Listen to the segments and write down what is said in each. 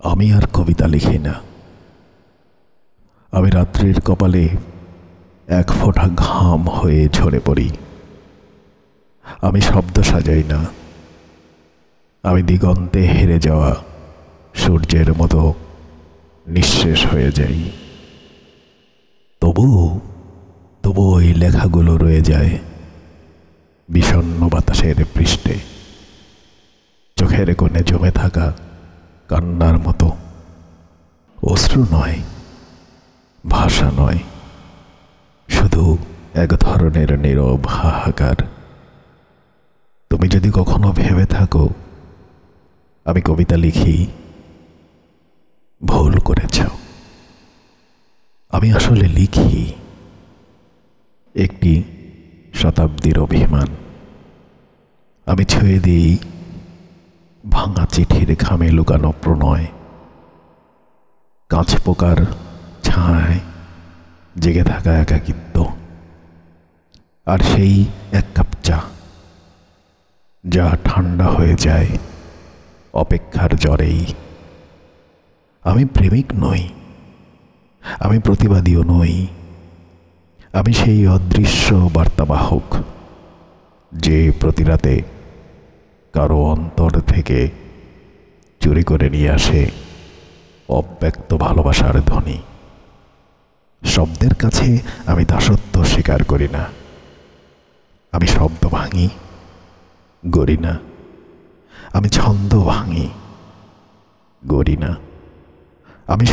আমি আর কবিতা লিখি না। আমি রাত্রির কপালে এক ফোঁটা ঘাম হয়ে ঝরে পড়ি। আমি শব্দ সাজাই না। আমি দিগন্তে হেরে যাওয়া সূর্যের মতো নিঃশেষ হয়ে যাই। তবু ওই লেখাগুলো রয়ে যায় বিষণ্ণ বাতাসের পৃষ্ঠে, চোখের কোণে জমে থাকা কান্নার মতো। অশ্রু নয়, ভাষা নয়, শুধু এক ধরনের নীরব হাহাকার। তুমি যদি কখনো ভেবে থাকো আমি কবিতা লিখি, ভুল করেছ। আমি আসলে লিখি একটি শতাব্দীর অভিমান। আমি ছুঁয়ে দিই ভাঙা চিঠির খামে লুকানো প্রণয়, কাঁচ পোকার ছায় জেগে থাকা একাকিত্ব, আর সেই এক কাপ চা যা ঠান্ডা হয়ে যায় অপেক্ষার জ্বরেই। আমি প্রেমিক নই, আমি প্রতিবাদীও নই। আমি সেই অদৃশ্য বার্তাবাহক যে প্রতি রাতে কারো অন্তর থেকে চুরি করে নিয়ে আসে অব্যক্ত ভালোবাসার ধ্বনি। শব্দের কাছে আমি দাসত্ব স্বীকার করি না। আমি শব্দ ভাঙি, গড়ি না। আমি ছন্দ ভাঙি, গড়ি না। আমি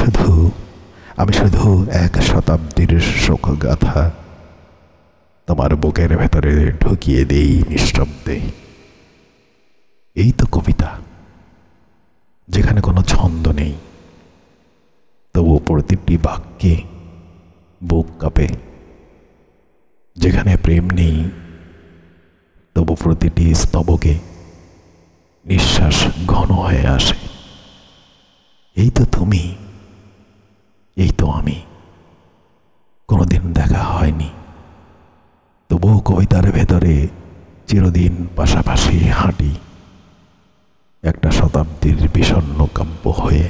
শুধু এক শতাব্দীর শোকগাথা তোমার বুকের ভেতরে ঢুকিয়ে দেই নিঃশব্দে। এই তো কবিতা, যেখানে কোনো ছন্দ নেই, তবু প্রতিটি বাক্যে বুক কাঁপে। যেখানে প্রেম নেই, তবু প্রতিটি স্তবকে নিঃশ্বাস ঘন হয়ে আসে। এই তো তুমি, এই তো আমি। কোনোদিন দেখা হয়নি, তবুও কবিতার ভেতরে চিরদিন পাশাপাশি হাঁটি, একটা শতাব্দীর বিষণ্ণ কাব্য হয়ে।